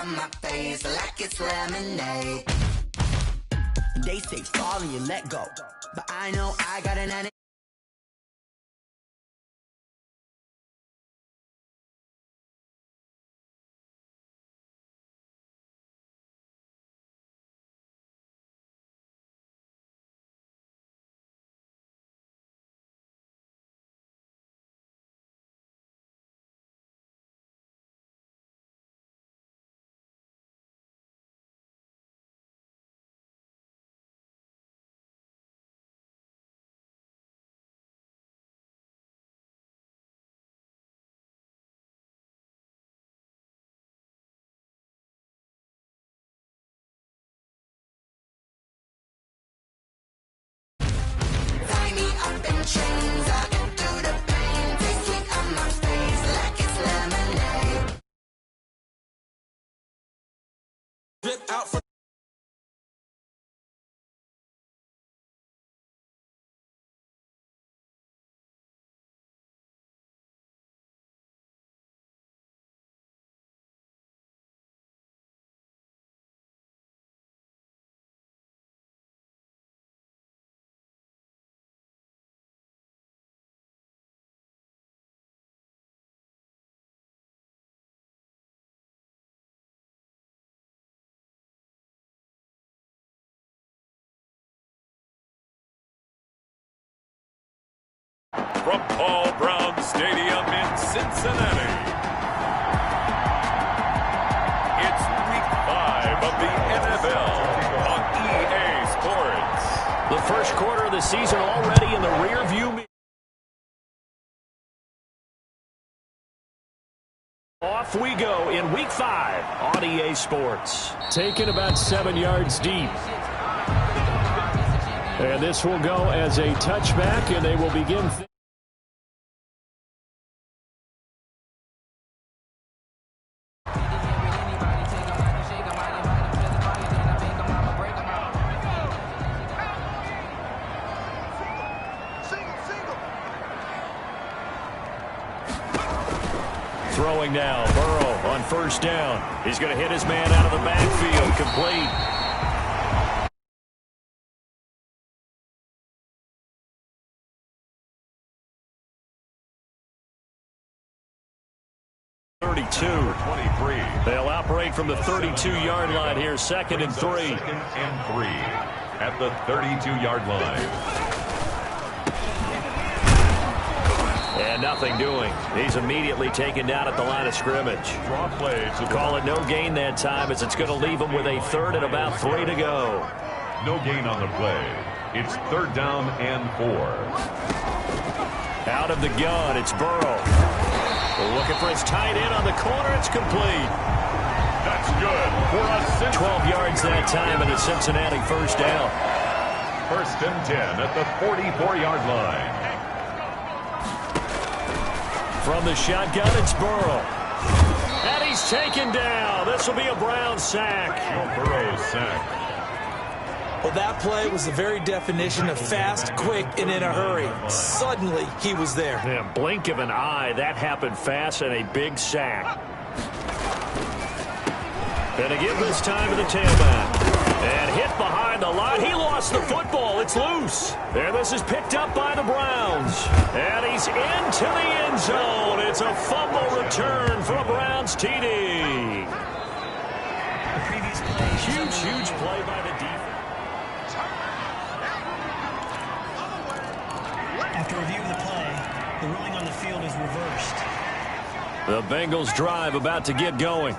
on my face like it's lemonade. They say fall and you let go, but I know I got an enemy. Chains, I can do the pain. Taste sweet on my face like it's lemonade. Drip out for from Paul Brown Stadium in Cincinnati. It's Week 5 of the NFL on EA Sports. The first quarter of the season already in the rearview mirror. Off we go in Week 5 on EA Sports. Taken about 7 yards deep. And this will go as a touchback, and they will begin. Throwing now, Burrow on first down. He's going to hit his man out of the backfield, complete. They'll operate from the 32-yard line here, second and 3. Second and 3 at the 32-yard line. And nothing doing. He's immediately taken down at the line of scrimmage. Draw play to call it no gain that time, as it's going to leave him with a third and about 3 to go. No gain on the play. It's third down and 4. Out of the gun, it's Burrow. Looking for his tight end on the corner. It's complete. That's good for a 12 yards that time, and a Cincinnati first down. First and 10 at the 44-yard line. From the shotgun, it's Burrow. And he's taken down. This will be a Brown sack. Joe Burrow's sack. Well, that play was the very definition of fast, quick, and in a hurry. Suddenly, he was there. Yeah, blink of an eye, that happened fast, and a big sack. Gonna give this time to the tailback. And hit behind the line. He lost the football. It's loose. There, this is picked up by the Browns. And he's into the end zone. It's a fumble return for a Browns TD. Huge play by the defense. After review of the play, the ruling on the field is reversed. The Bengals drive about to get going.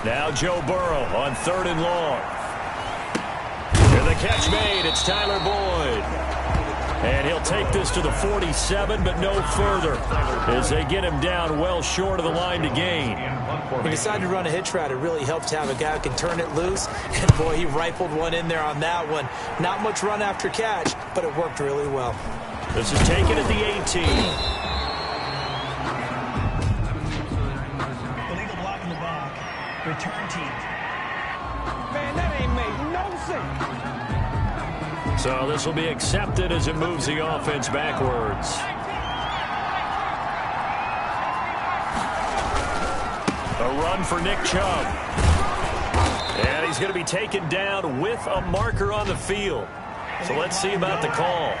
Now Joe Burrow on third and long. And the catch made. It's Tyler Boyd. And he'll take this to the 47, but no further, as they get him down well short of the line to gain. He decided to run a hitch route. It really helped to have a guy who can turn it loose. And, boy, he rifled one in there on that one. Not much run after catch, but it worked really well. This is taken at the 18. Illegal block in the back. Return team. Man, that ain't made no sense. So this will be accepted as it moves the offense backwards. A run for Nick Chubb. And he's going to be taken down with a marker on the field. So let's see about the call.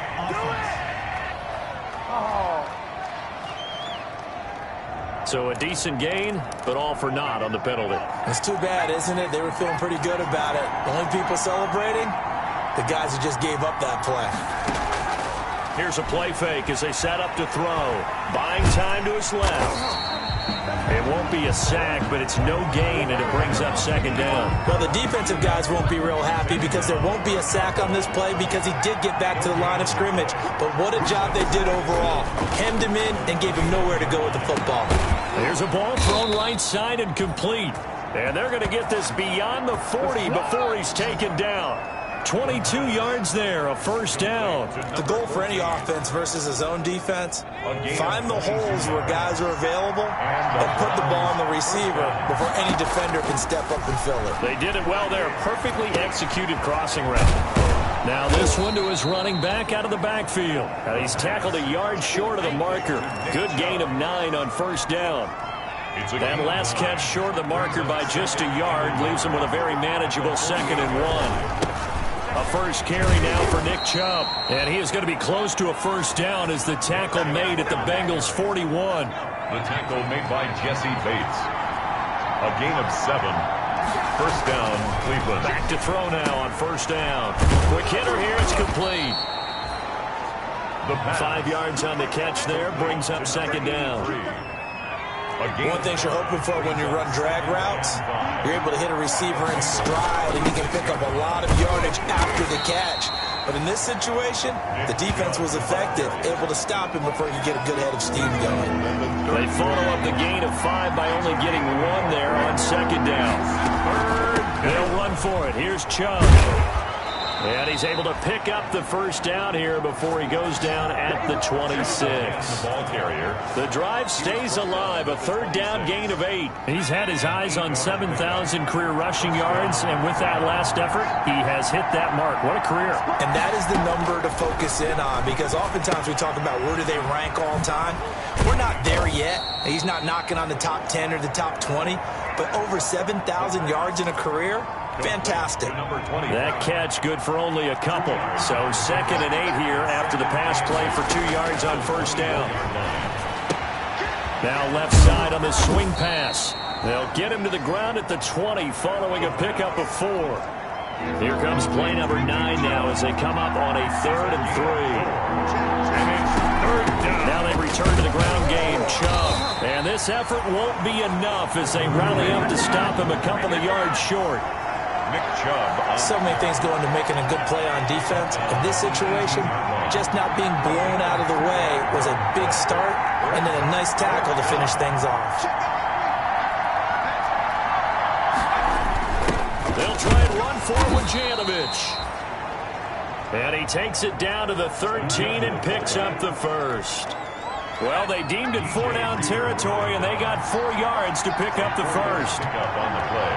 So a decent gain, but all for naught on the penalty. It's too bad, isn't it? They were feeling pretty good about it. The only people celebrating, the guys who just gave up that play. Here's a play fake as they set up to throw. Buying time to his left. It won't be a sack, but it's no gain, and it brings up second down. Well, the defensive guys won't be real happy because there won't be a sack on this play because he did get back to the line of scrimmage. But what a job they did overall. Hemmed him in and gave him nowhere to go with the football. Here's a ball thrown right side and complete. And they're going to get this beyond the 40 before he's taken down. 22 yards there, a first down. The goal for any offense versus a zone defense, find the holes where guys are available and put the ball on the receiver before any defender can step up and fill it. They did it well there. Perfectly executed crossing route. Now this one to his running back out of the backfield. And he's tackled a yard short of the marker. Good gain of 9 on first down. That last catch short of the marker by just a yard leaves him with a very manageable 2nd and 1. A first carry now for Nick Chubb. And he is going to be close to a first down as the tackle made at the Bengals 41. The tackle made by Jesse Bates. A gain of 7. First down, Cleveland. Back to throw now on first down. Quick hitter here, it's complete. 5 yards on the catch there, brings up second down. One thing you're hoping for when you run drag routes, you're able to hit a receiver in stride and you can pick up a lot of yardage after the catch. But in this situation, the defense was effective, able to stop him before he could get a good head of steam going. They follow up the gain of 5 by only getting 1 there on second down. They'll run for it. Here's Chubb. And he's able to pick up the first down here before he goes down at the 26. The ball carrier. The drive stays alive. A third down gain of 8. He's had his eyes on 7,000 career rushing yards, and with that last effort, he has hit that mark. What a career. And that is the number to focus in on because oftentimes we talk about where do they rank all time. We're not there yet. He's not knocking on the top 10 or the top 20, but over 7,000 yards in a career, fantastic. That catch good for only a couple. So 2nd and 8 here after the pass play for 2 yards on first down. Now left side on the swing pass. They'll get him to the ground at the 20 following a pickup of 4. Here comes play number 9 now as they come up on a 3rd and 3. Now they return to the ground game. Chubb. And this effort won't be enough as they rally up to stop him a couple of yards short. Nick Chubb. So many things go into making a good play on defense. In this situation, just not being blown out of the way was a big start and then a nice tackle to finish things off. They'll try and run forward Janovich. And he takes it down to the 13 and picks up the first. Well, they deemed it 4-down territory, and they got 4 yards to pick up the first. Pick up on the play.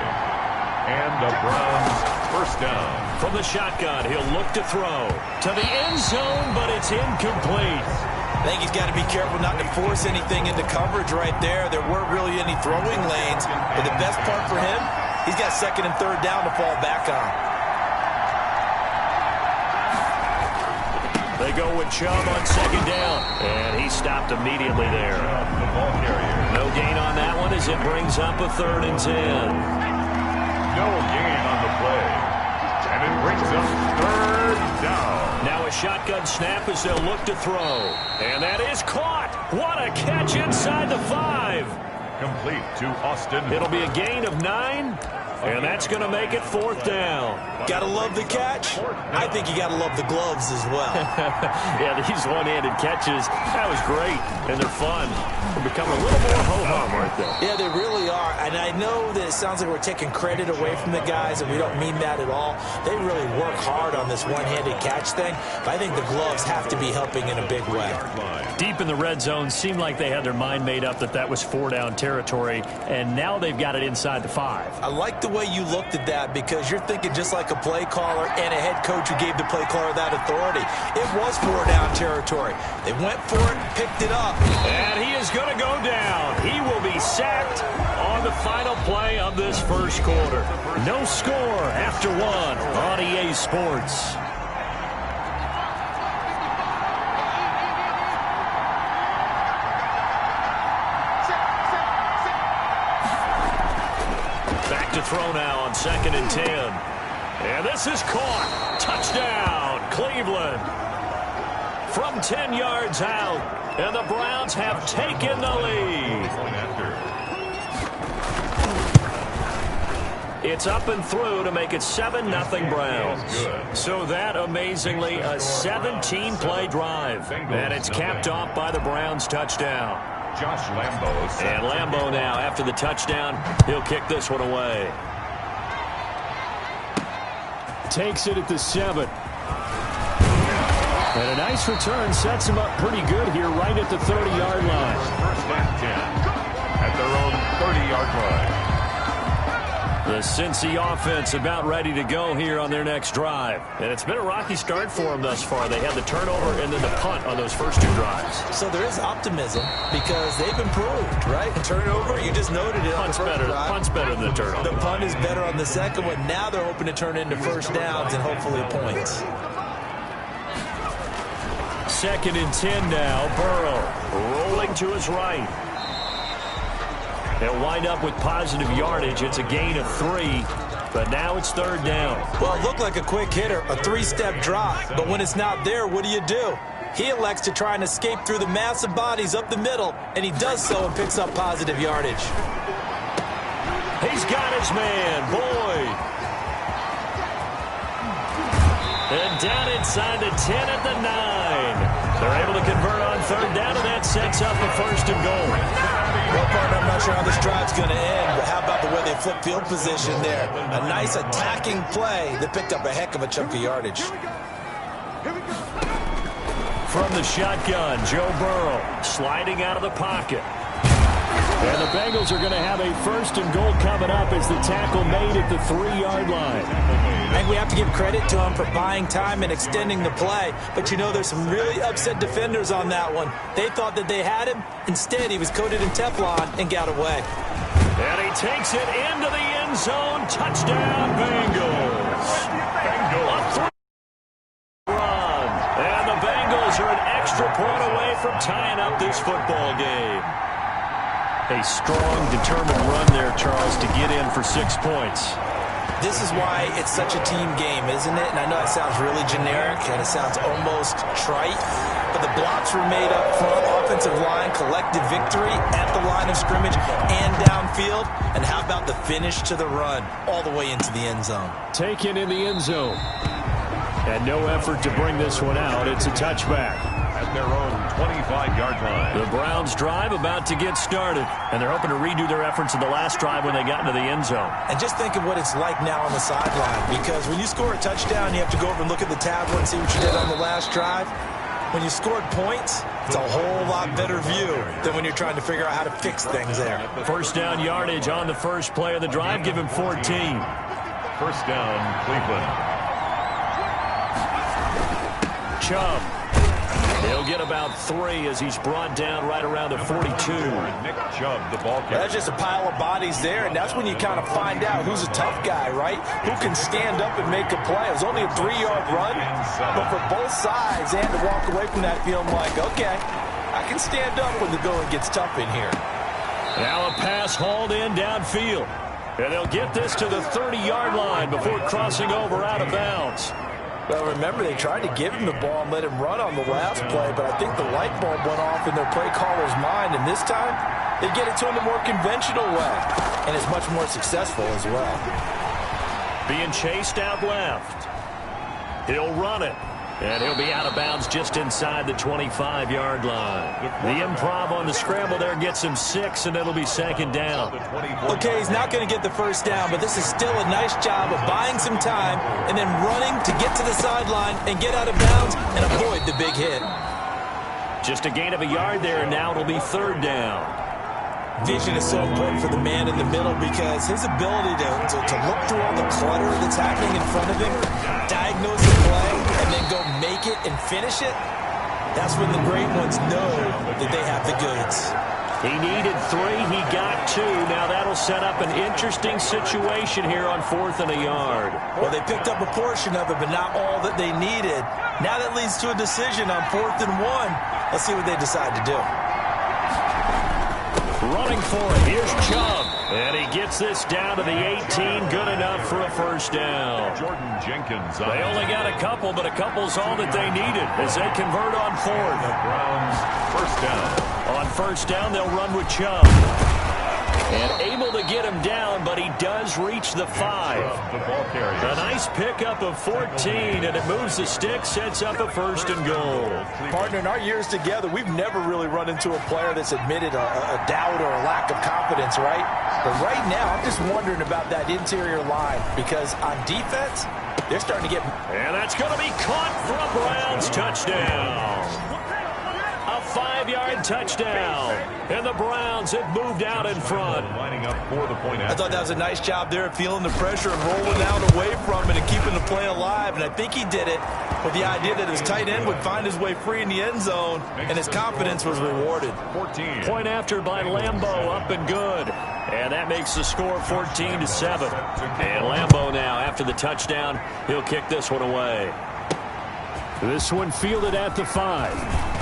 And the Browns first down. From the shotgun, he'll look to throw. To the end zone, but it's incomplete. I think he's got to be careful not to force anything into coverage right there. There weren't really any throwing lanes, but the best part for him, he's got 2nd and 3rd down to fall back on. They go with Chubb on second down, and he stopped immediately there. The ball carrier. No gain on that one as it brings up a 3rd and 10. No gain on the play. And it brings up 3rd down. Now a shotgun snap as they'll look to throw. And that is caught. What a catch inside the 5. Complete to Austin. It'll be a gain of 9. And that's going to make it 4th down. Got to love the catch. I think you got to love the gloves as well. Yeah, these one-handed catches, that was great. And they're fun. They're becoming a little more ho-hum, aren't they? Yeah, they really are. And I know that it sounds like we're taking credit away from the guys, and we don't mean that at all. They really work hard on this one-handed catch thing. But I think the gloves have to be helping in a big way. Deep in the red zone, seemed like they had their mind made up that was 4-down territory. And now they've got it inside the 5. I like the way you looked at that because you're thinking just like a play caller and a head coach who gave the play caller that authority. It was 4-down territory. They went for it, picked it up. And he is going to go down. He will be sacked on the final play of this first quarter. No score after one on EA Sports. Back to throw now on 2nd and 10. And this is caught. Touchdown, Cleveland. From 10 yards out, and the Browns have taken the lead. It's up and through to make it 7-0 Browns. So that, amazingly, a 17-play drive. And it's capped off by the Browns touchdown. Josh Lambo. And Lambo now, after the touchdown, he'll kick this one away. Takes it at the 7. And a nice return sets him up pretty good here right at the 30-yard line. First and 10 at their own 30-yard line. The Cincy offense about ready to go here on their next drive. And it's been a rocky start for them thus far. They had the turnover and then the punt on those first 2 drives. So there is optimism because they've improved, right? The turnover, you just noted it. Punt's better than the turnover. The punt is better on the second one. Now they're hoping to turn into first downs and hopefully points. 2nd and 10 now. Burrow rolling to his right. They'll wind up with positive yardage. It's a gain of 3, but now it's 3rd down. Well, it looked like a quick hitter, a 3-step drop, but when it's not there, what do? He elects to try and escape through the massive bodies up the middle, and he does so and picks up positive yardage. He's got his man, Boyd. And down inside the 10 at the 9. They're able to convert on 3rd down, and that sets up a 1st and goal. Well, partner, I'm not sure how this drive's going to end, but how about the way they flip field position there? A nice attacking play that picked up a heck of a chunk of yardage. From the shotgun, Joe Burrow sliding out of the pocket. And the Bengals are going to have a 1st and goal coming up as the tackle made at the 3-yard line. I think we have to give credit to him for buying time and extending the play. But, you know, there's some really upset defenders on that one. They thought that they had him. Instead, he was coated in Teflon and got away. And he takes it into the end zone. Touchdown, Bengals. A 3-run. And the Bengals are an extra point away from tying up this football game. A strong, determined run there, Charles, to get in for 6 points. This is why it's such a team game, isn't it? And I know it sounds really generic and it sounds almost trite, but the blocks were made up front, offensive line, collective victory at the line of scrimmage and downfield. And how about the finish to the run all the way into the end zone? Taken in the end zone. And no effort to bring this one out. It's a touchback. At their own 25-yard line. The Browns drive about to get started, and they're hoping to redo their efforts in the last drive when they got into the end zone. And just think of what it's like now on the sideline, because when you score a touchdown, you have to go over and look at the tablet and see what you did on the last drive. When you scored points, it's a whole lot better view than when you're trying to figure out how to fix things there. 1st down yardage on the first play of the drive. Give him 14. 1st down, Cleveland. Chubb. He'll get about 3 as he's brought down right around the 42. Nick Chubb, the ball carrier. That's just a pile of bodies there, and that's when you kind of find out who's a tough guy, right? Who can stand up and make a play. It was only a 3-yard run, but for both sides, they had to walk away from that feeling like, okay, I can stand up when the going gets tough in here. Now a pass hauled in downfield. And they'll get this to the 30-yard line before crossing over out of bounds. Well, remember, they tried to give him the ball and let him run on the last play, but I think the light bulb went off in their play caller's mind, and this time, they get it to him the more conventional way, and it's much more successful as well. Being chased out left. He'll run it. And he'll be out of bounds just inside the 25-yard line. The improv on the scramble there gets him 6, and it'll be 2nd down. Okay, he's not going to get the 1st down, but this is still a nice job of buying some time and then running to get to the sideline and get out of bounds and avoid the big hit. Just a gain of a yard there, and now it'll be 3rd down. Vision is so important for the man in the middle because his ability to look through all the clutter that's happening in front of him, diagnose the play, and then go make it and finish it, that's when the great ones know that they have the goods. He needed 3. He got 2. Now that'll set up an interesting situation here on 4th and a yard. Well, they picked up a portion of it, but not all that they needed. Now that leads to a decision on 4th and 1. Let's see what they decide to do. Running for it. Here's Chubb. And he gets this down to the 18. Good enough for a first down. Jordan Jenkins. They only got a couple, but a couple's all that they needed as they convert on 4th. The Browns first down. On first down, they'll run with Chubb. And able to get him down, but he does reach the 5. The ball carrier. A nice pickup of 14, and it moves the stick, sets up a first and goal. Partner, in our years together, we've never really run into a player that's admitted a doubt or a lack of confidence, right? But right now, I'm just wondering about that interior line because on defense, they're starting to get... And that's going to be caught for a Browns touchdown. A 5-yard touchdown. And the Browns have moved out in front. Lining up for the point. I thought that was a nice job there of feeling the pressure and rolling out away from it and keeping the play alive. And I think he did it with the idea that his tight end would find his way free in the end zone, and his confidence was rewarded. 14. Point after by Lambeau, up and good. And that makes the score 14-7. And Lambeau now, after the touchdown, he'll kick this one away. This one fielded at the 5.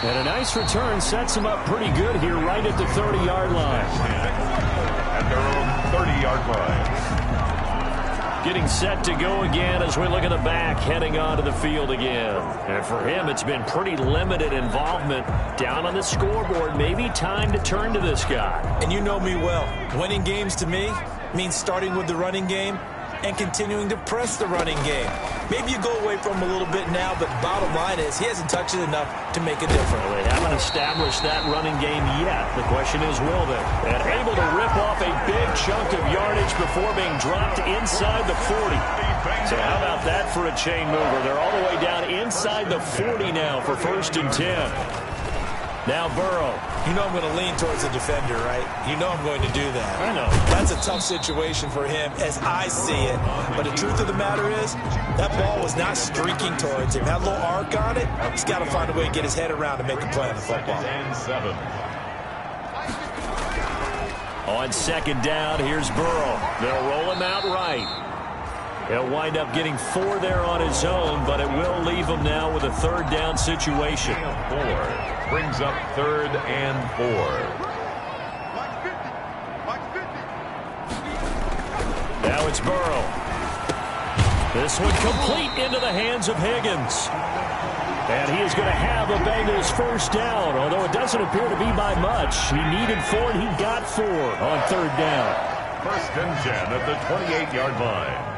And a nice return sets him up pretty good here right at the 30-yard line. At their own 30-yard line. Getting set to go again as we look at the back, heading onto the field again. And for him, it's been pretty limited involvement down on the scoreboard. Maybe time to turn to this guy. And you know me well. Winning games to me means starting with the running game and continuing to press the running game. Maybe you go away from him a little bit now, but bottom line is he hasn't touched it enough to make a difference. Well, they haven't established that running game yet. The question is, will they? And able to rip off a big chunk of yardage before being dropped inside the 40. So how about that for a chain mover? They're all the way down inside the 40 now for 1st and 10. Now Burrow. You know I'm going to lean towards the defender, right? You know I'm going to do that. I know. That's a tough situation for him as I see it. But the truth of the matter is, that ball was not streaking towards him. That little arc on it, he's got to find a way to get his head around and make a play on the football. 7. On 2nd down, here's Burrow. They'll roll him out right. He'll wind up getting 4 there on his own, but it will leave him now with a 3rd down situation. 4 brings up 3rd and 4. Now it's Burrow. This one complete into the hands of Higgins. And he is going to have a Bengals first down, although it doesn't appear to be by much. He needed 4, and he got 4 on 3rd down. 1st and 10 at the 28-yard line.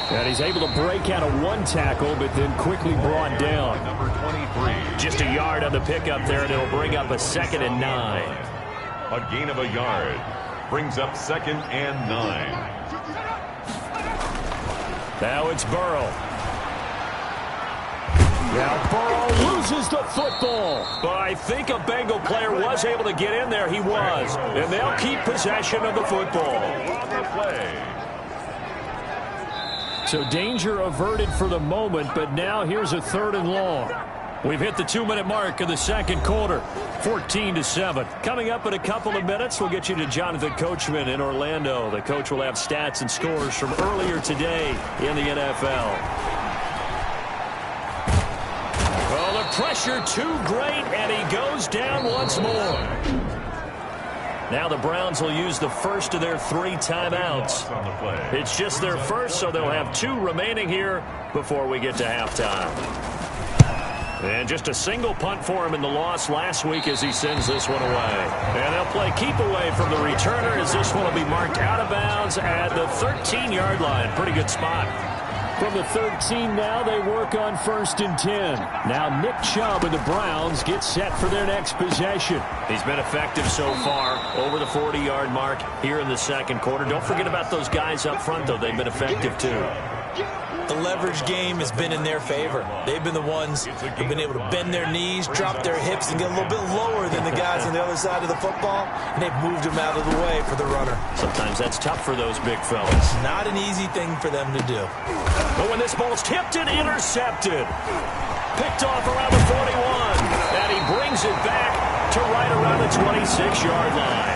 And he's able to break out of 1 tackle, but then quickly brought down. Number 23. Just a yard on the pickup there, and it'll bring up a 2nd and 9. A gain of a yard. Brings up 2nd and 9. Now it's Burrow. Now Burrow loses the football. But I think a Bengal player was able to get in there. He was. And they'll keep possession of the football. So danger averted for the moment, but now here's a 3rd and long. We've hit the 2-minute mark of the 2nd quarter, 14-7. Coming up in a couple of minutes, we'll get you to Jonathan Coachman in Orlando. The coach will have stats and scores from earlier today in the NFL. Well, the pressure too great, and he goes down once more. Now the Browns will use the first of their 3 timeouts. It's just their first, so they'll have 2 remaining here before we get to halftime. And just a single punt for him in the loss last week as he sends this one away. And they'll play keep away from the returner as this one will be marked out of bounds at the 13-yard line. Pretty good spot. From the 13 now, they work on 1st and 10. Now Nick Chubb and the Browns get set for their next possession. He's been effective so far, over the 40-yard mark here in the 2nd quarter. Don't forget about those guys up front, though. They've been effective, too. The leverage game has been in their favor. They've been the ones who've been able to bend their knees, drop their hips, and get a little bit lower than the guys on the other side of the football, and they've moved them out of the way for the runner. Sometimes that's tough for those big fellas. Not an easy thing for them to do. But when this ball's tipped and intercepted, picked off around the 41, and he brings it back to right around the 26-yard line.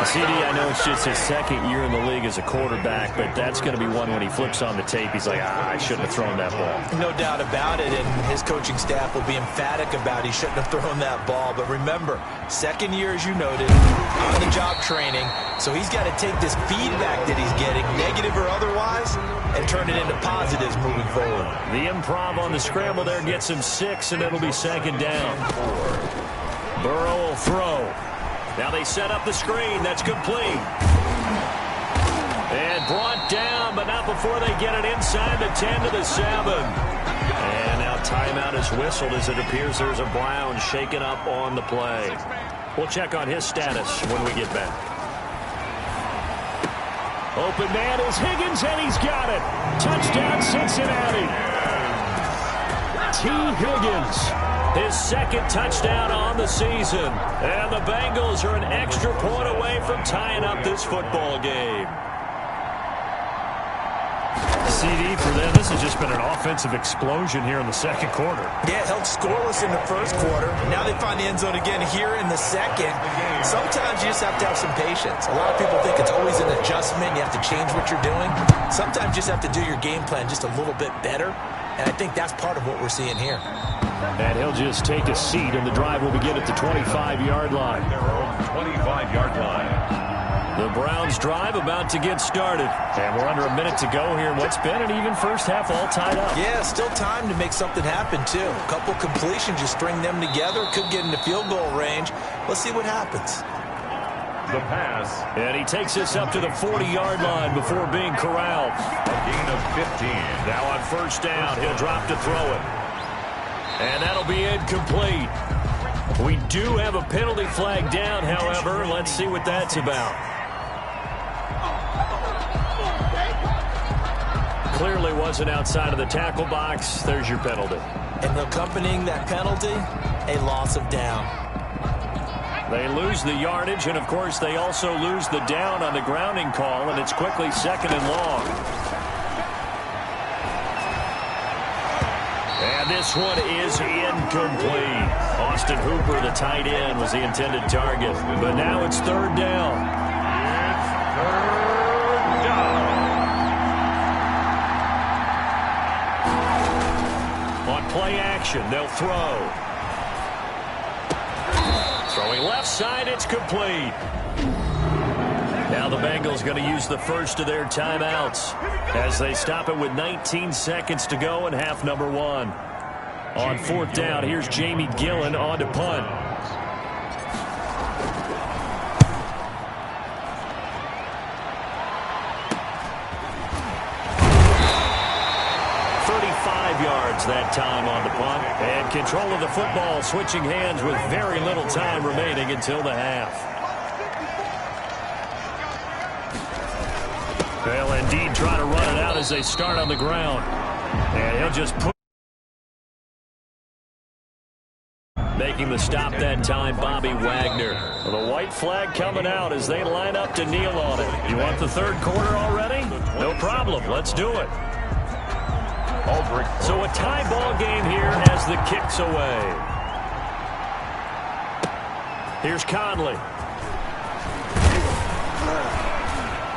CD, I know it's just his second year in the league as a quarterback, but that's going to be one when he flips on the tape. He's like, I shouldn't have thrown that ball. No doubt about it, and his coaching staff will be emphatic about he shouldn't have thrown that ball. But remember, second year, as you noted, on-the-job training, so he's got to take this feedback that he's getting, negative or otherwise, and turn it into positives moving forward. The improv on the scramble there gets him 6, and it'll be second down. Burrow will throw. Now they set up the screen. That's complete. And brought down, but not before they get it inside the 10 to the 7. And now timeout is whistled as it appears there's a Brown shaken up on the play. We'll check on his status when we get back. Open man is Higgins, and he's got it. Touchdown, Cincinnati. T. Higgins. His second touchdown on the season. And the Bengals are an extra point away from tying up this football game. CD for them, this has just been an offensive explosion here in the second quarter. Yeah, held scoreless in the first quarter. Now they find the end zone again here in the second. Sometimes you just have to have some patience. A lot of people think it's always an adjustment. You have to change what you're doing. Sometimes you just have to do your game plan just a little bit better. And I think that's part of what we're seeing here. And he'll just take a seat, and the drive will begin at the 25-yard line. Their own 25-yard line. The Browns drive about to get started. And we're under a minute to go here in what's been an even first half, all tied up. Yeah, still time to make something happen, too. A couple completions, you string them together, could get into field goal range. Let's see what happens. The pass. And he takes this up to the 40-yard line before being corralled. A gain of 15. Now on first down, he'll drop to throw it. And that'll be incomplete. We do have a penalty flag down, however. Let's see what that's about. Clearly wasn't outside of the tackle box. There's your penalty. And accompanying that penalty, a loss of down. They lose the yardage, and, of course, they also lose the down on the grounding call, and it's quickly second and long. And this one is incomplete. Austin Hooper, the tight end, was the intended target. But now it's third down. It's third down. On play action, they'll throw. Throwing left side, it's complete. Now the Bengals going to use the first of their timeouts as they stop it with 19 seconds to go in half number 1. On fourth down, here's Jamie Gillen on to punt. Yards that time on the punt. And control of the football, switching hands with very little time remaining until the half. They'll indeed try to run it out as they start on the ground. And he'll just put. Making the stop that time, Bobby Wagner. The white flag coming out as they line up to kneel on it. You want the third quarter already? No problem. Let's do it. So a tie ball game here as the kick's away. Here's Conley.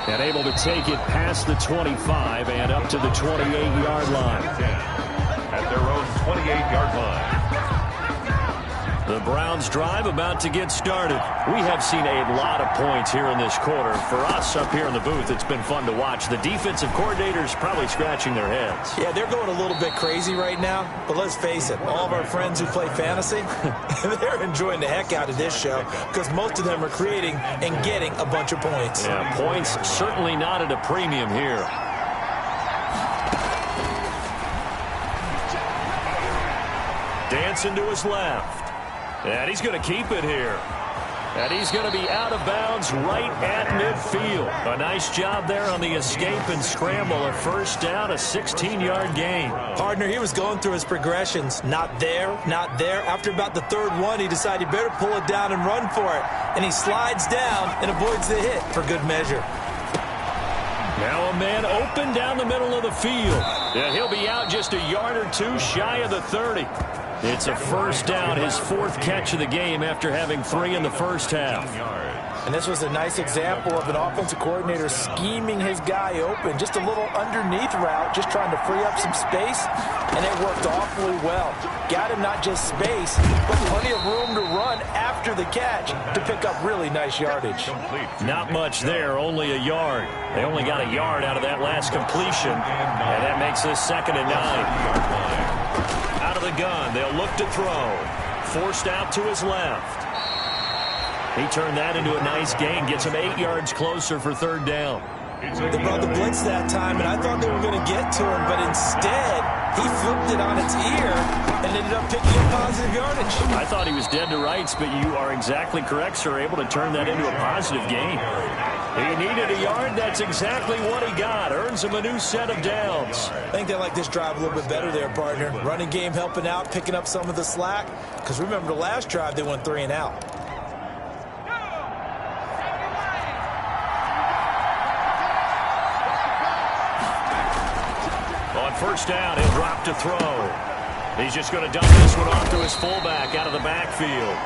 And able to take it past the 25 and up to the 28-yard line. At their own 28-yard line. The Browns drive about to get started. We have seen a lot of points here in this quarter. For us up here in the booth, it's been fun to watch. The defensive coordinators probably scratching their heads. Yeah, they're going a little bit crazy right now. But let's face it, all of our friends who play fantasy, they're enjoying the heck out of this show because most of them are creating and getting a bunch of points. Yeah, points certainly not at a premium here. Dancing to his left. And he's going to keep it here. And he's going to be out of bounds right at midfield. A nice job there on the escape and scramble. A first down, a 16-yard gain. Partner, he was going through his progressions. Not there, not there. After about the third one, he decided he better pull it down and run for it. And he slides down and avoids the hit for good measure. Now a man open down the middle of the field. Yeah, he'll be out just a yard or two shy of the 30. It's a first down, his fourth catch of the game after having 3 in the first half. And this was a nice example of an offensive coordinator scheming his guy open. Just a little underneath route, just trying to free up some space, and it worked awfully well. Got him not just space, but plenty of room to run after the catch to pick up really nice yardage. Not much there, only a yard. They only got a yard out of that last completion, and that makes this 2nd and 9. Out of the gun, they'll look to throw. Forced out to his left. He turned that into a nice gain, gets him 8 yards closer for 3rd down. They brought the blitz that time, and I thought they were going to get to him, but instead, he flipped it on its ear and ended up picking up positive yardage. I thought he was dead to rights, but you are exactly correct, sir, able to turn that into a positive gain. He needed a yard. That's exactly what he got. Earns him a new set of downs. I think they like this drive a little bit better there, partner. Running game helping out, picking up some of the slack. Because remember, the last drive, they went 3 and out. On first down, he'll drop to throw. He's just going to dump this one off to his fullback out of the backfield.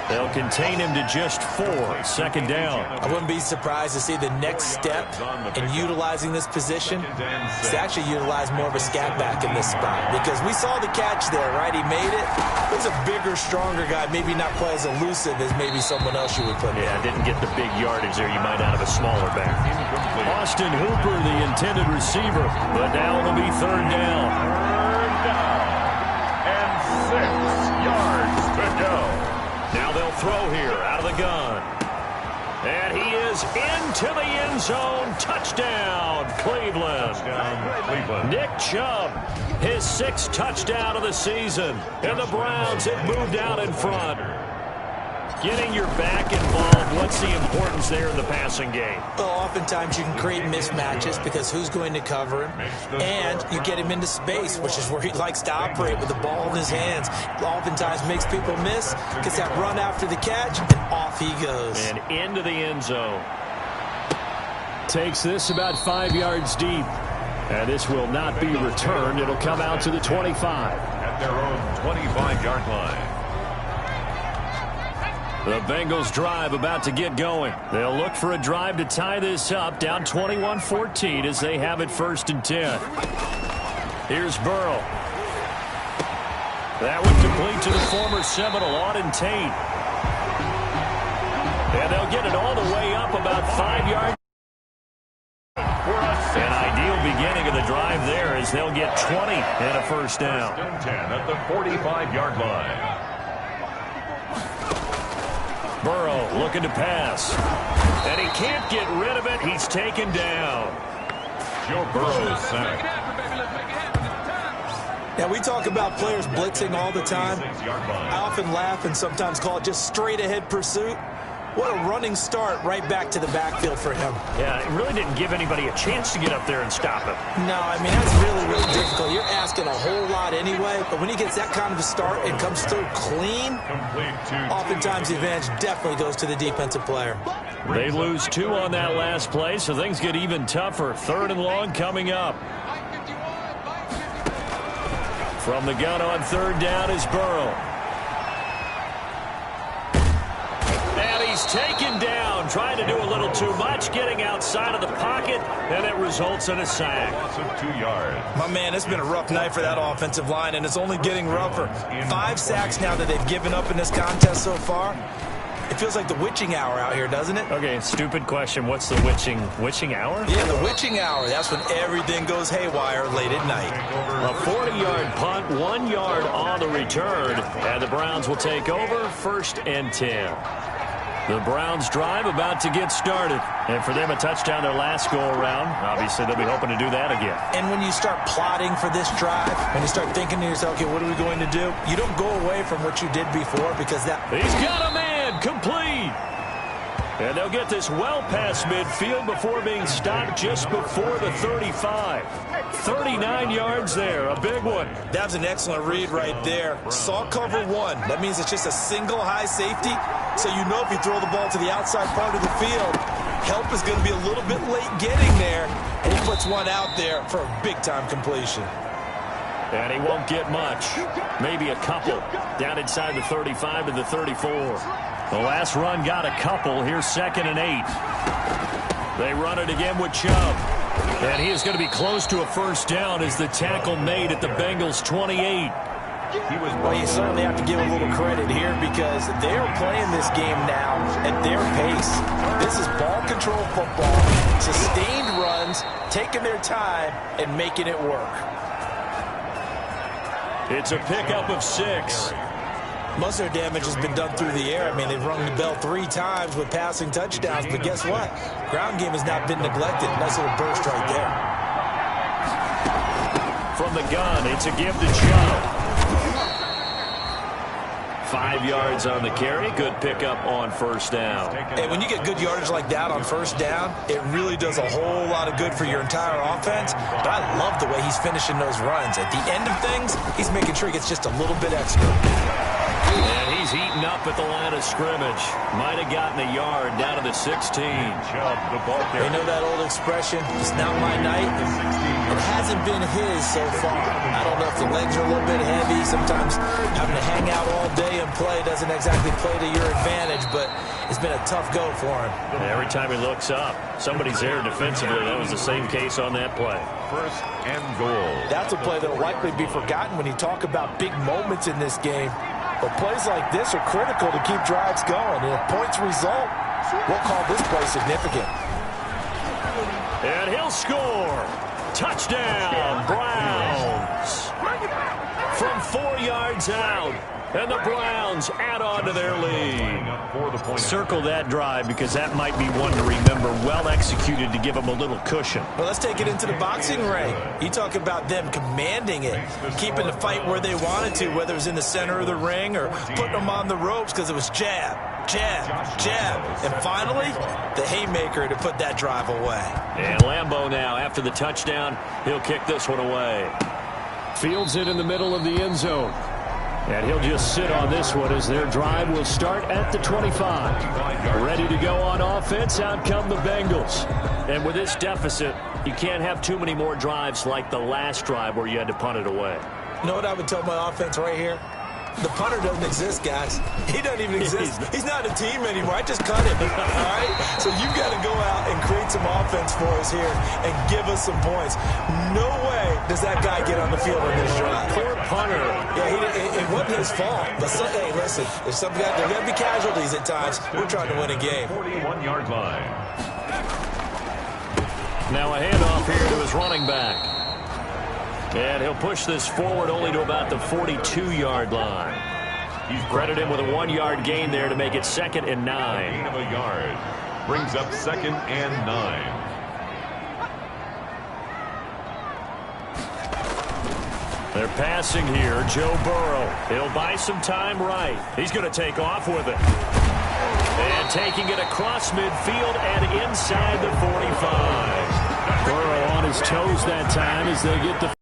They'll contain him to just 4. 2nd down. I wouldn't be surprised to see the next step in utilizing this position is to actually utilize more of a scat back in this spot. Because we saw the catch there, right? He made it. He's a bigger, stronger guy, maybe not quite as elusive as maybe someone else you would put in. Yeah, didn't get the big yardage there you might out of a smaller back. Austin Hooper, the intended receiver, but now it'll be 3rd down. 3rd down and 6 yards to go. Now they'll throw here out of the gun. And he is into the end zone. Touchdown, Cleveland. Nick Chubb, his 6th touchdown of the season. And the Browns have moved out in front. Getting your back involved, what's the importance there in the passing game? Well, oftentimes you can create mismatches because who's going to cover him, and you get him into space, which is where he likes to operate with the ball in his hands. Oftentimes makes people miss, gets that run after the catch, and off he goes. And into the end zone. Takes this about 5 yards deep. And this will not be returned. It'll come out to the 25. At their own 25-yard line. The Bengals drive about to get going. They'll look for a drive to tie this up, down 21-14 as they have it 1st and 10. Here's Burrow. That would complete to the former Seminole, Auden Tate. And they'll get it all the way up about 5 yards. An ideal beginning of the drive there as they'll get 20 and a first down. 10 at the 45-yard line. Burrow looking to pass. And he can't get rid of it. He's taken down. Joe Burrow sacked. Now, we talk about players blitzing all the time. I often laugh and sometimes call it just straight-ahead pursuit. What a running start right back to the backfield for him. Yeah, it really didn't give anybody a chance to get up there and stop him. No, I mean, that's really, really difficult. You're asking a whole lot anyway, but when he gets that kind of a start and comes through clean, oftentimes the advantage definitely goes to the defensive player. They lose 2 on that last play, so things get even tougher. 3rd and long coming up. From the gun on 3rd down is Burrow. And he's taken down, trying to do a little too much, getting outside of the pocket, and it results in a sack. Loss of 2 yards. My man, it's been a rough night for that offensive line, and it's only getting rougher. 5 sacks now that they've given up in this contest so far. It feels like the witching hour out here, doesn't it? Okay, stupid question. What's the witching hour? Yeah, the witching hour. That's when everything goes haywire late at night. A 40-yard punt, 1 yard on the return, and the Browns will take over 1st and 10. The Browns drive about to get started. And for them, a touchdown their last go-around. Obviously, they'll be hoping to do that again. And when you start plotting for this drive, when you start thinking to yourself, okay, what are we going to do? You don't go away from what you did before because that... He's got a man complete. And they'll get this well past midfield before being stopped just before the 35. 39 yards there, a big one. That's an excellent read right there. Saw cover one. That means it's just a single high safety. So you know if you throw the ball to the outside part of the field, help is going to be a little bit late getting there. And he puts one out there for a big-time completion. And he won't get much. Maybe a couple. Down inside the 35 to the 34. The last run got a couple. Here's 2nd and 8. They run it again with Chubb. And he is going to be close to a first down as the tackle made at the Bengals' 28. Well, you certainly have to give a little credit here because they're playing this game now at their pace. This is ball control football, sustained runs, taking their time, and making it work. It's a pickup of 6. Most of their damage has been done through the air. I mean, they've rung the bell 3 times with passing touchdowns, but guess what? Ground game has not been neglected. Nice little burst right there. From the gun, it's a give to Chubb. 5 yards on the carry. Good pickup on first down. And when you get good yardage like that on first down, it really does a whole lot of good for your entire offense. But I love the way he's finishing those runs. At the end of things, he's making sure he gets just a little bit extra. And he's eaten up at the line of scrimmage. Might have gotten a yard down to the 16. You know that old expression, it's not my night? It hasn't been his so far. I don't know if the legs are a little bit heavy. Sometimes having to hang out all day and play doesn't exactly play to your advantage, but it's been a tough go for him. Every time he looks up, somebody's there defensively. That was the same case on that play. 1st and goal. That's a play that will likely be forgotten when you talk about big moments in this game. But plays like this are critical to keep drives going. And if points result, we'll call this play significant. And he'll score. Touchdown, Browns. From 4 yards out. And the Browns add on to their lead. Circle that drive because that might be one to remember. Well executed to give them a little cushion. Well, let's take it into the boxing ring. You talk about them commanding it, keeping the fight where they wanted to, whether it was in the center of the ring or putting them on the ropes because it was jab, jab, jab. And finally, the haymaker to put that drive away. And Lambeau now, after the touchdown, he'll kick this one away. Fields it in the middle of the end zone. And he'll just sit on this one as their drive will start at the 25. Ready to go on offense, out come the Bengals. And with this deficit, you can't have too many more drives like the last drive where you had to punt it away. You know what I would tell my offense right here? The punter doesn't exist, guys. He doesn't even exist. He's not a team anymore. I just cut him. All right? So you've got to go out and create some offense for us here and give us some points. No way does that guy get on the field on this drive. Poor punter. Yeah, it wasn't his fault. But, hey, listen, there's going to be casualties at times. We're trying to win a game. 41-yard line. Now a handoff here to his running back. And he'll push this forward only to about the 42-yard line. He's credited him with a 1-yard gain there to make it 2nd and 9. Gain of a yard. Brings up 2nd and 9. They're passing here. Joe Burrow. He'll buy some time right. He's going to take off with it. And taking it across midfield and inside the 45. Burrow on his toes that time as they get the...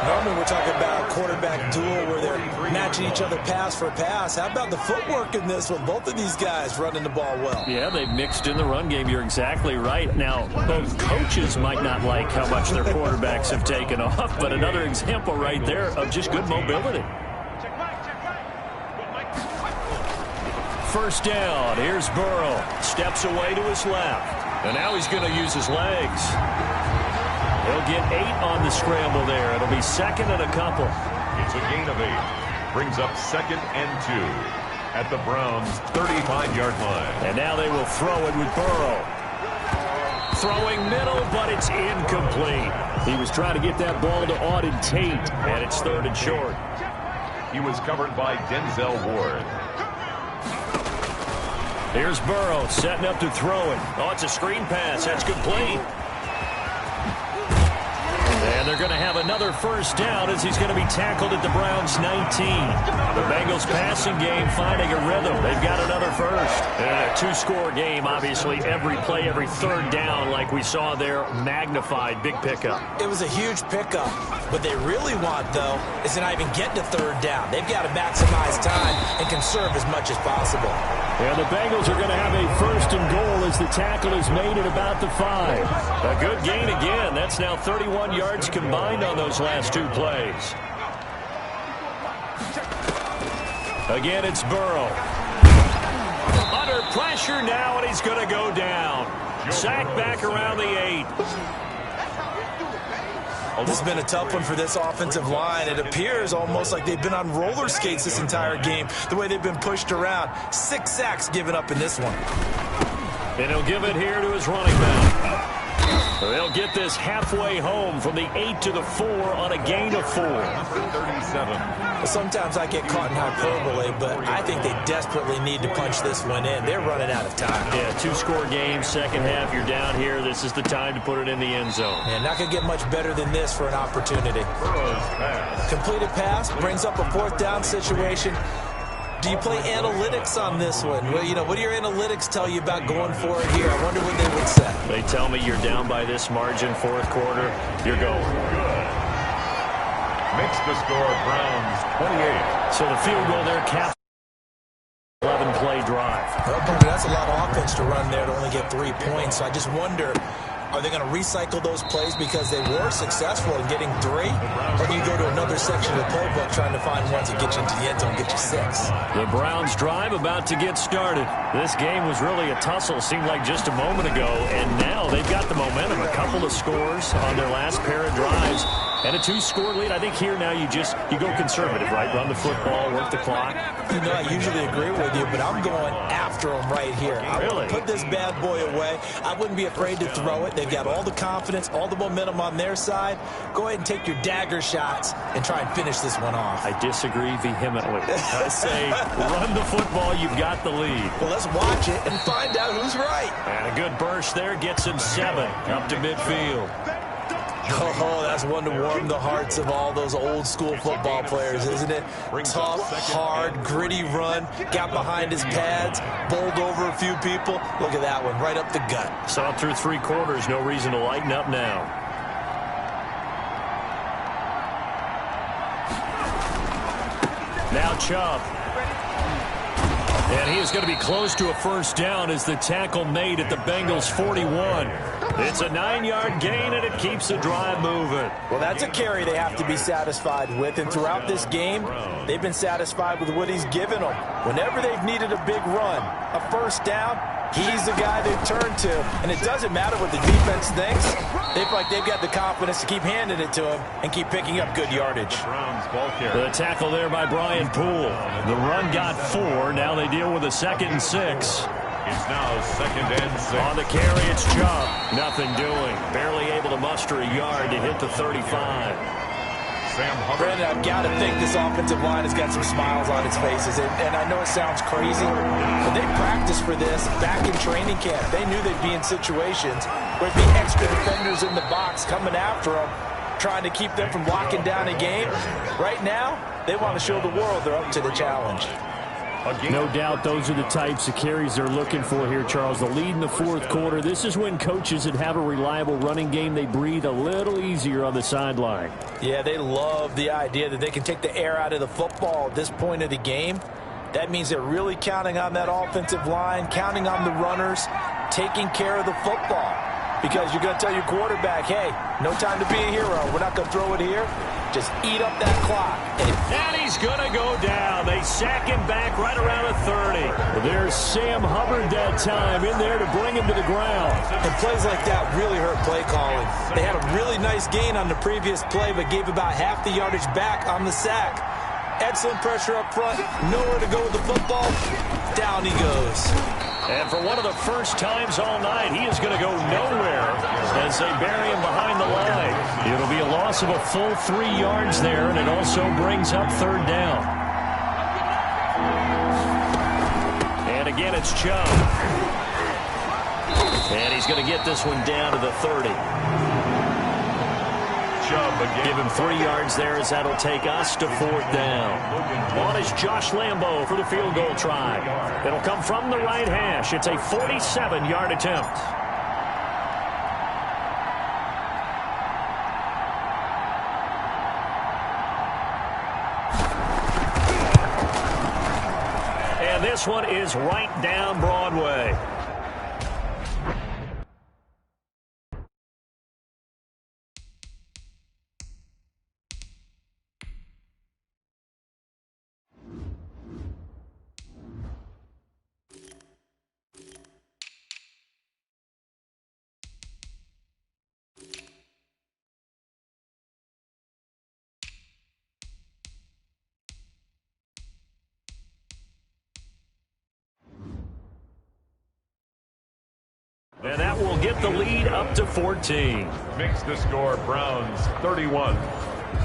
Normally we're talking about a quarterback duel where they're matching each other pass for pass. How about the footwork in this with both of these guys running the ball well? Yeah, they've mixed in the run game. You're exactly right. Now, both coaches might not like how much their quarterbacks have taken off, but another example right there of just good mobility. First down. Here's Burrow. Steps away to his left. And now he's going to use his legs. He'll get 8 on the scramble there. It'll be 2nd and a couple. It's a gain of 8. Brings up 2nd and 2 at the Browns' 35-yard line. And now they will throw it with Burrow. Throwing middle, but it's incomplete. He was trying to get that ball to Auden Tate, and it's 3rd and short. He was covered by Denzel Ward. Here's Burrow setting up to throw it. Oh, it's a screen pass. That's complete. And And they're going to have another first down as he's going to be tackled at the Browns' 19. The Bengals passing game finding a rhythm. They've got another first. And a two-score game, obviously, every play, every third down, like we saw there, magnified. Big pickup. It was a huge pickup. What they really want, though, is to not even get to third down. They've got to maximize time and conserve as much as possible. And the Bengals are going to have a first and goal as the tackle is made at about the 5. A good gain again. That's now 31 yards combined on those last two plays. Again, it's Burrow. Under pressure now, and he's going to go down. Sacked back around the 8. This has been a tough one for this offensive line. It appears almost like they've been on roller skates this entire game, the way they've been pushed around. 6 sacks given up in this one. And he'll give it here to his running back. They'll get this halfway home from the 8 to the 4 on a gain of 4. 37. Sometimes I get caught in hyperbole, but I think they desperately need to punch this one in. They're running out of time. Yeah, two-score game, second half, you're down here. This is the time to put it in the end zone. Yeah, not going to get much better than this for an opportunity. Completed pass, brings up a fourth down situation. Do you play analytics on this one? Well, you know, what do your analytics tell you about going for it here? I wonder what they would say. They tell me you're down by this margin, fourth quarter, you're going. Good. Makes the score Browns 28. So the field goal there caps 11-play drive. Well, that's a lot of offense to run there to only get 3 points. So I just wonder, are they going to recycle those plays because they were successful in getting 3? Or do you go to another section of the playbook trying to find ones that get you into the end zone, get you 6? The Browns drive about to get started. This game was really a tussle, seemed like just a moment ago, and now they've got the momentum. A couple of scores on their last pair of drives. And a 2-score lead. I think here now you go conservative, right? Run the football, work the clock. You know, I usually agree with you, but I'm going after them right here. I want to put this bad boy away. I wouldn't be afraid to throw it. They've got all the confidence, all the momentum on their side. Go ahead and take your dagger shots and try and finish this one off. I disagree vehemently. I say run the football. You've got the lead. Well, let's watch it and find out who's right. And a good burst there gets him 7 up to midfield. Oh, that's one to warm the hearts of all those old school football players, isn't it? Tough, hard, gritty run, got behind his pads, bowled over a few people. Look at that one, right up the gut. Saw it through 3 quarters, no reason to lighten up now. Now Chubb. And he is going to be close to a first down as the tackle made at the Bengals' 41. It's a 9-yard gain, and it keeps the drive moving. Well, that's a carry they have to be satisfied with, and throughout this game, they've been satisfied with what he's given them. Whenever they've needed a big run, a first down, he's the guy they've turned to. And it doesn't matter what the defense thinks. They feel like they've got the confidence to keep handing it to him and keep picking up good yardage. The tackle there by Brian Poole. The run got 4. Now they deal with a 2nd and 6. It's now 2nd and 6. On the carry, it's Chubb. Nothing doing. Barely able to muster a yard to hit the 35. Brandon, I've got to think this offensive line has got some smiles on its faces. And I know it sounds crazy, but they practiced for this back in training camp. They knew they'd be in situations where there'd be extra defenders in the box coming after them, trying to keep them from locking down a game. Right now, they want to show the world they're up to the challenge. No doubt those are the types of carries they're looking for here, Charles. The lead in the fourth quarter. This is when coaches that have a reliable running game, they breathe a little easier on the sideline. Yeah, they love the idea that they can take the air out of the football at this point of the game. That means they're really counting on that offensive line, counting on the runners, taking care of the football. Because you're going to tell your quarterback, hey, no time to be a hero. We're not going to throw it here. Just eat up that clock. And he's going to go down. They sack him back right around the 30. There's Sam Hubbard that time in there to bring him to the ground. And plays like that really hurt play calling. They had a really nice gain on the previous play, but gave about half the yardage back on the sack. Excellent pressure up front. Nowhere to go with the football. Down he goes. And for one of the first times all night, he is going to go nowhere as they bury him behind the line. It'll be a loss of a full 3 yards there, and it also brings up 3rd down. And again, it's Chubb. And he's going to get this one down to the 30. Give him 3 yards there as that'll take us to 4th down. On is Josh Lambo for the field goal try. It'll come from the right hash. It's a 47-yard attempt. And this one is right down Broadway. And that will get the lead up to 14. Makes the score Browns 31.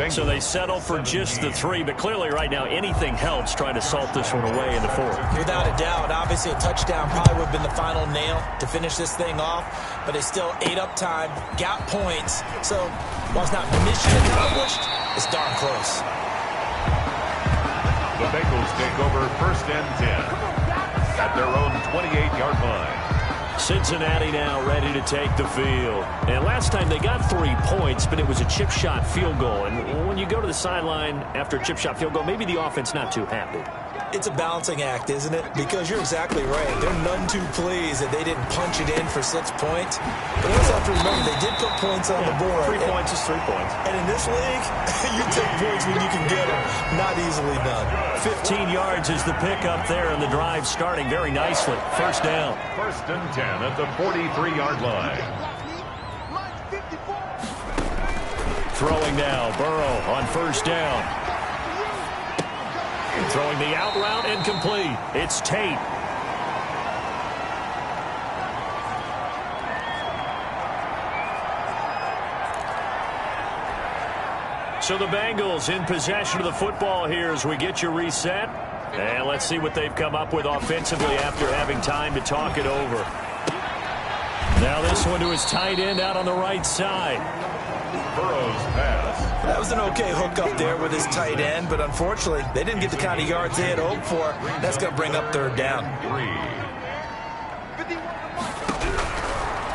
So they settle for just the 3, but clearly right now anything helps trying to salt this one away in the 4th. Without a doubt, obviously a touchdown probably would have been the final nail to finish this thing off, but they still ate up time, got points. So while it's not mission accomplished, it's darn close. The Bengals take over 1st and 10 at their own 28-yard line. Cincinnati now ready to take the field. And last time they got 3 points, but it was a chip shot field goal. And when you go to the sideline after a chip shot field goal, maybe the offense not too happy. It's a balancing act, isn't it? Because you're exactly right. They're none too pleased that they didn't punch it in for 6 points. But also have to remember, they did put points on the board. 3 points is 3 points. And in this league, you take points when you can get them. Not easily done. 15 yards is the pickup there, and the drive starting very nicely. 1st down. 1st and 10 at the 43-yard line. Throwing now, Burrow on 1st down. Throwing the out route incomplete. It's Tate. So the Bengals in possession of the football here as we get you reset. And let's see what they've come up with offensively after having time to talk it over. Now this one to his tight end out on the right side. Burrow's pass. That was an okay hook up there with his tight end, but unfortunately, they didn't get the kind of yards they had hoped for. That's going to bring up 3rd down. 3.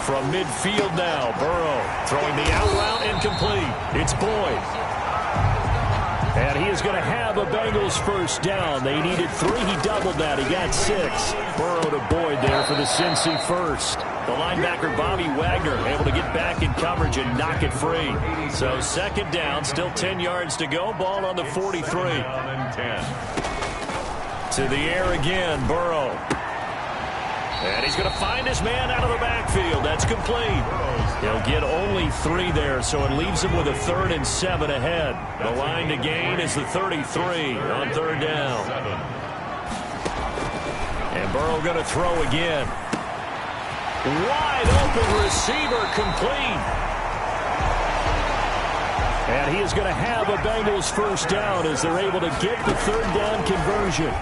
From midfield now, Burrow throwing the out route incomplete. It's Boyd. And he is going to have a Bengals 1st down. They needed 3. He doubled that. He got 6. Burrow to Boyd there for the Cincy 1st. The linebacker, Bobby Wagner, able to get back in coverage and knock it free. So 2nd down, still 10 yards to go. Ball on the 43. To the air again, Burrow. And he's going to find his man out of the backfield. That's complete. He'll get only 3 there, so it leaves him with a 3rd and 7 ahead. The line to gain is the 33 on 3rd down. And Burrow going to throw again. Wide open receiver complete. And he is going to have a Bengals 1st down as they're able to get the 3rd down conversion.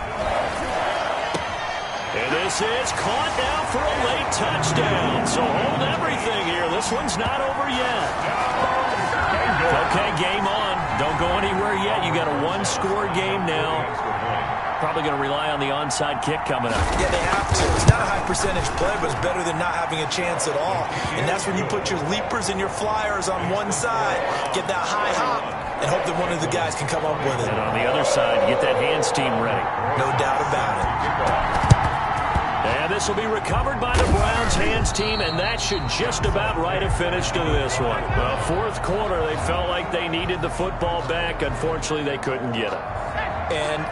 And this is caught now for a late touchdown. So hold everything here. This one's not over yet. Okay, game on. Don't go anywhere yet. You got a 1-score game now. Probably going to rely on the onside kick coming up. Yeah, they have to. It's not a high percentage play, but it's better than not having a chance at all. And that's when you put your leapers and your flyers on one side, get that high hop, and hope that one of the guys can come up with it. And on the other side, get that hands team ready. No doubt about it. And this will be recovered by the Browns hands team, and that should just about write a finish to this one. Well, 4th quarter, they felt like they needed the football back. Unfortunately, they couldn't get it. And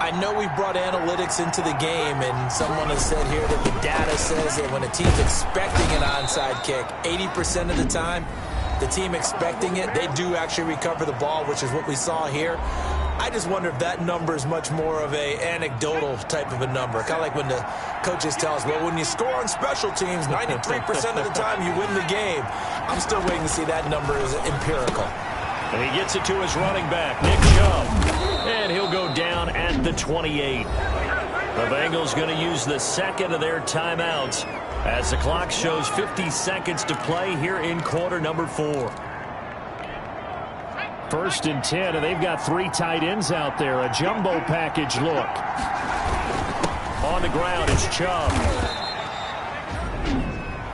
I know we brought analytics into the game, and someone has said here that the data says that when a team's expecting an onside kick, 80% of the time, the team expecting it, they do actually recover the ball, which is what we saw here. I just wonder if that number is much more of a anecdotal type of a number. Kind of like when the coaches tell us, well, when you score on special teams, 93% of the time you win the game. I'm still waiting to see that number is empirical. And he gets it to his running back, Nick Chubb. And he'll go down at the 28. The Bengals going to use the 2nd of their timeouts as the clock shows 50 seconds to play here in quarter number 4. First and 10, and they've got 3 tight ends out there. A jumbo package look. On the ground is Chubb.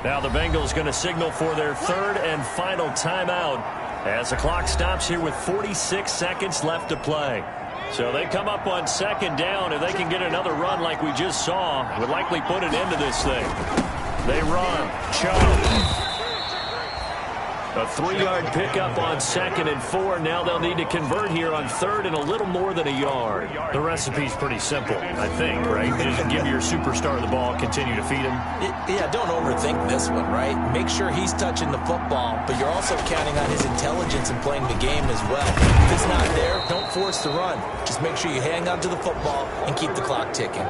Now the Bengals going to signal for their 3rd and final timeout as the clock stops here with 46 seconds left to play. So they come up on 2nd down. If they can get another run like we just saw, would likely put an end to this thing. They run. Chubb. A 3-yard pickup on 2nd and 4. Now they'll need to convert here on 3rd and a little more than a yard. The recipe's pretty simple, I think, right? Just give your superstar the ball, continue to feed him. Yeah, don't overthink this one, right? Make sure he's touching the football, but you're also counting on his intelligence in playing the game as well. If it's not there, don't force the run. Just make sure you hang on to the football and keep the clock ticking.